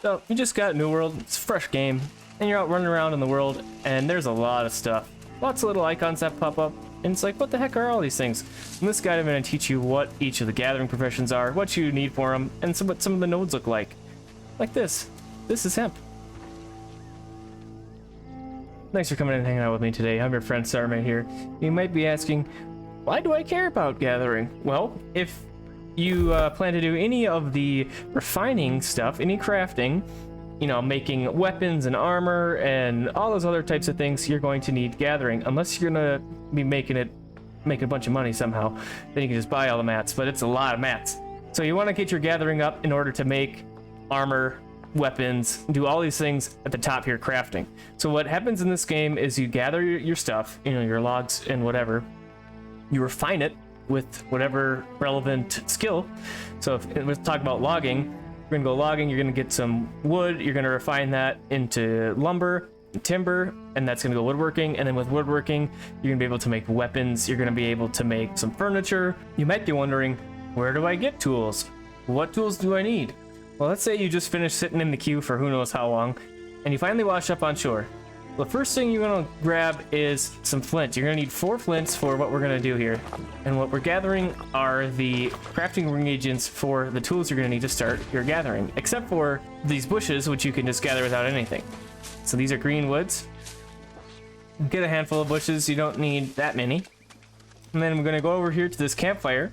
So you just got New World, it's a fresh game, and you're out running around in the world, and there's a lot of stuff. Lots of little icons that pop up, and it's like, what the heck are all these things? In this guide, I'm going to teach you what each of the gathering professions are, what you need for them, and what some of the nodes look like. Like this. This is hemp. Thanks for coming in and hanging out with me today. I'm your friend Sarmate here. You might be asking, why do I care about gathering? Well, if you plan to do any of the refining stuff, any crafting, you know, making weapons and armor and all those other types of things, you're going to need gathering. Unless you're gonna be making a bunch of money somehow, then you can just buy all the mats, but it's a lot of mats. So you want to get your gathering up in order to make armor, weapons, do all these things at the top here, crafting. So what happens in this game is you gather your stuff, you know, your logs and whatever, you refine it with whatever relevant skill. So if we're talking about logging, you're gonna go logging, you're gonna get some wood, you're gonna refine that into lumber, timber, and that's gonna go woodworking. And then with woodworking, you're gonna be able to make weapons, you're gonna be able to make some furniture. You might be wondering, where do I get tools? What tools do I need? Well, let's say you just finished sitting in the queue for who knows how long, and you finally wash up on shore. The first thing you're gonna grab is some flint. You're gonna need 4 flints for what we're gonna do here. And what we're gathering are the crafting reagents for the tools you're gonna need to start your gathering, except for these bushes, which you can just gather without anything. So these are green woods. Get a handful of bushes, you don't need that many. And then we're gonna go over here to this campfire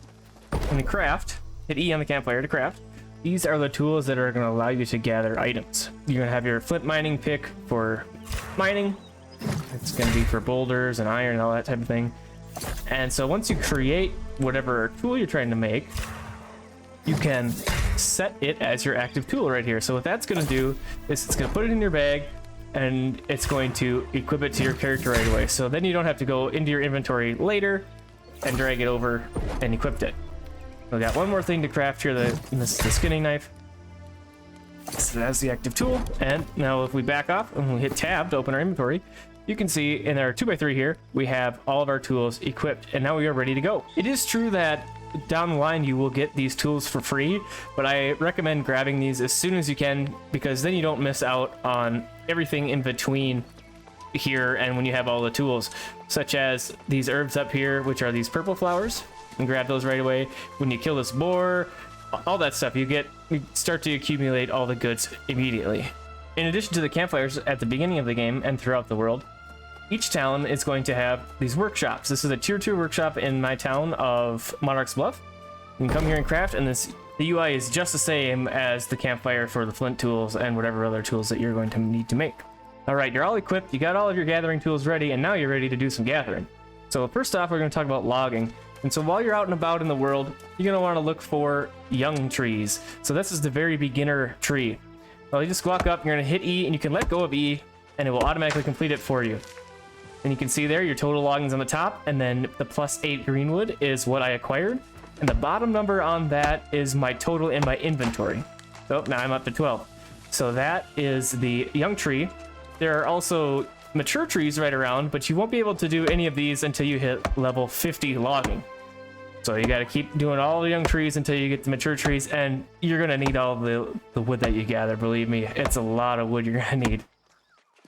and craft. Hit E on the campfire to craft. These are the tools that are gonna allow you to gather items. You're gonna have your flint mining pick for mining. It's going to be for boulders and iron and all that type of thing. And so once you create whatever tool you're trying to make, you can set it as your active tool right here. So what that's going to do is it's going to put it in your bag and it's going to equip it to your character right away. So then you don't have to go into your inventory later and drag it over and equip it. We got one more thing to craft here. This is the skinning knife. So that's the active tool. And now if we back off and we hit tab to open our inventory, you can see in our 2x3 here, we have all of our tools equipped and now we are ready to go. It is true that down the line you will get these tools for free, but I recommend grabbing these as soon as you can because then you don't miss out on everything in between here and when you have all the tools, such as these herbs up here, which are these purple flowers. And grab those right away. When you kill this boar, all that stuff, you start to accumulate all the goods immediately. In addition to the campfires at the beginning of the game and throughout the world, each town is going to have these workshops. This is a tier 2 workshop in my town of Monarch's Bluff. You can come here and craft, and the UI is just the same as the campfire for the flint tools and whatever other tools that you're going to need to make. All right, you're all equipped, you got all of your gathering tools ready, and now you're ready to do some gathering. So first off, we're going to talk about logging. And so while you're out and about in the world, you're going to want to look for young trees. So this is the very beginner tree. Well, you just walk up, you're going to hit E, and you can let go of E, and it will automatically complete it for you. And you can see there, your total logging's on the top, and then the +8 greenwood is what I acquired. And the bottom number on that is my total in my inventory. So now I'm up to 12. So that is the young tree. There are also mature trees right around, but you won't be able to do any of these until you hit level 50 logging. So you got to keep doing all the young trees until you get the mature trees, and you're going to need all the wood that you gather. Believe me, it's a lot of wood you're going to need.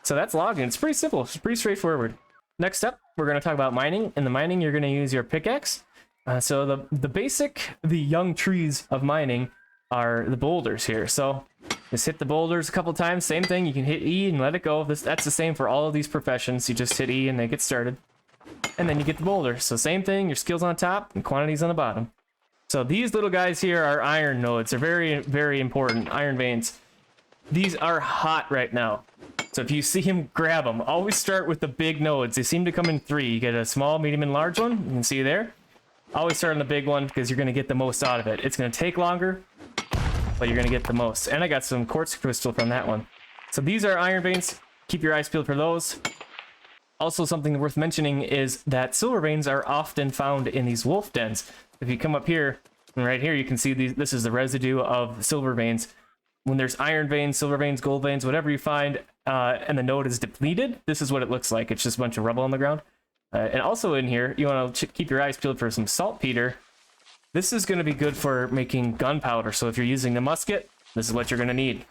So that's logging. It's pretty simple. It's pretty straightforward. Next up, we're going to talk about mining. In the mining, you're going to use your pickaxe. So the young trees of mining are the boulders here. So just hit the boulders a couple times. Same thing. You can hit E and let it go. That's the same for all of these professions. You just hit E and they get started. And then you get the boulder. So same thing. Your skills on top and quantities on the bottom. So these little guys here are iron nodes. They're very, very important. Iron veins. These are hot right now. So if you see him, grab them. Always start with the big nodes. They seem to come in 3. You get a small, medium, and large one. You can see there. Always start on the big one because you're going to get the most out of it. It's going to take longer, but you're going to get the most. And I got some quartz crystal from that one. So these are iron veins. Keep your eyes peeled for those. Also, something worth mentioning is that silver veins are often found in these wolf dens. If you come up here, and right here, you can see this is the residue of silver veins. When there's iron veins, silver veins, gold veins, whatever you find, and the node is depleted, this is what it looks like. It's just a bunch of rubble on the ground. And also in here, you want to keep your eyes peeled for some saltpeter. This is going to be good for making gunpowder. So if you're using the musket, this is what you're going to need.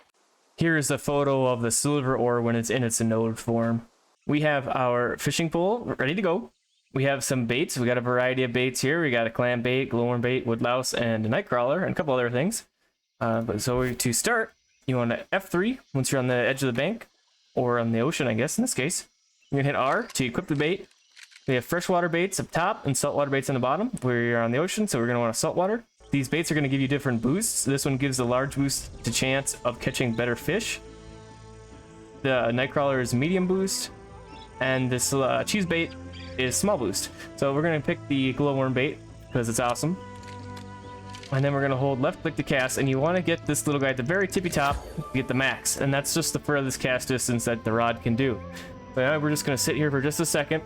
here is a photo of the silver ore when it's in its anode form. We have our fishing pole ready to go. We have some baits. We got a variety of baits here. We got a clam bait, glowworm bait, woodlouse, and a nightcrawler, and a couple other things. To start, you want to F3 once you're on the edge of the bank, or on the ocean, I guess, in this case. You're going to hit R to equip the bait. We have freshwater baits up top and saltwater baits on the bottom. We're on the ocean, so we're going to want a saltwater. These baits are going to give you different boosts. This one gives a large boost to chance of catching better fish. The nightcrawler is medium boost. And this cheese bait is small boost. So we're going to pick the glowworm bait because it's awesome. And then we're going to hold left click to cast, and you want to get this little guy at the very tippy top to get the max, and that's just the furthest cast distance that the rod can do. But we're just going to sit here for just a second.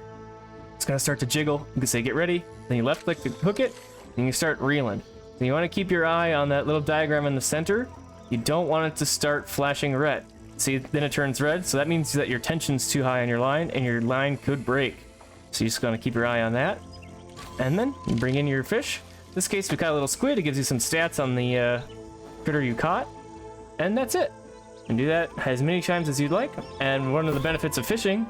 It's going to start to jiggle. You can say get ready, then you left click to hook it, and you start reeling. So you want to keep your eye on that little diagram in the center. You don't want it to start flashing red. See, then it turns red, so that means that your tension's too high on your line, and your line could break. So you're just going to keep your eye on that. And then you bring in your fish. In this case, we caught a little squid. It gives you some stats on the critter you caught. And that's it. You can do that as many times as you'd like. And one of the benefits of fishing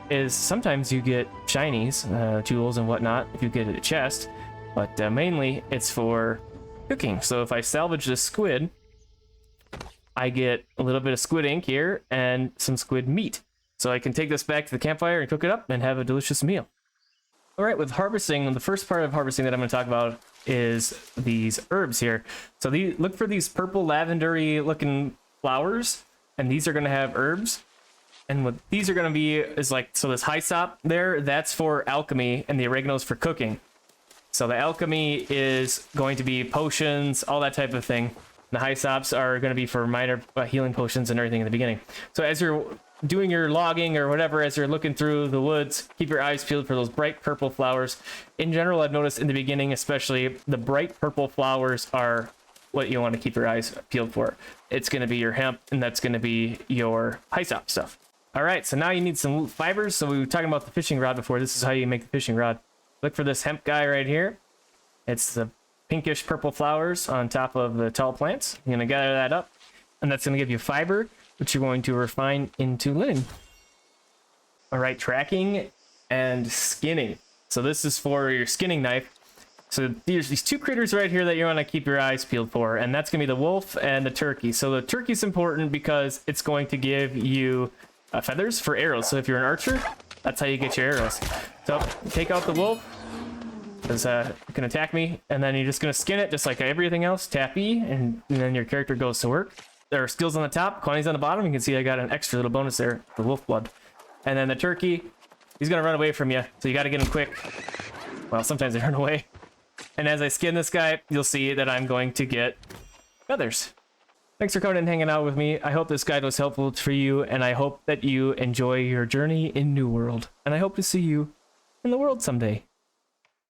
is sometimes you get shinies, jewels and whatnot, if you get a chest. But mainly, it's for cooking. So if I salvage this squid, I get a little bit of squid ink here and some squid meat. So I can take this back to the campfire and cook it up and have a delicious meal. All right, with harvesting, the first part of harvesting that I'm going to talk about is these herbs here. So look for these purple lavendery looking flowers, and these are going to have herbs. And what these are going to be is like, so this hyssop there, that's for alchemy, and the oregano's for cooking. So the alchemy is going to be potions, all that type of thing. The hyssops are going to be for minor healing potions and everything in the beginning. So as you're doing your logging or whatever, as you're looking through the woods, keep your eyes peeled for those bright purple flowers. In general, I've noticed in the beginning, especially, the bright purple flowers are what you want to keep your eyes peeled for. It's going to be your hemp, and that's going to be your hyssop stuff. All right, so now you need some fibers. So we were talking about the fishing rod before. This is how you make the fishing rod. Look for this hemp guy right here. It's the pinkish purple flowers on top of the tall plants. You're going to gather that up, and that's going to give you fiber, which you're going to refine into linen. All right, tracking and skinning. So this is for your skinning knife. So there's these two critters right here that you want to keep your eyes peeled for, and that's going to be the wolf and the turkey. So the turkey's important because it's going to give you feathers for arrows. So if you're an archer, that's how you get your arrows. So take out the wolf, because it can attack me, and then you're just going to skin it just like everything else. Tap E, and then your character goes to work. There are skills on the top, quantities on the bottom. You can see I got an extra little bonus there, the wolf blood. And then the turkey, he's going to run away from you, so you got to get him quick. Well, sometimes they run away. And as I skin this guy, you'll see that I'm going to get feathers. Thanks for coming and hanging out with me. I hope this guide was helpful for you, and I hope that you enjoy your journey in New World. And I hope to see you in the world someday.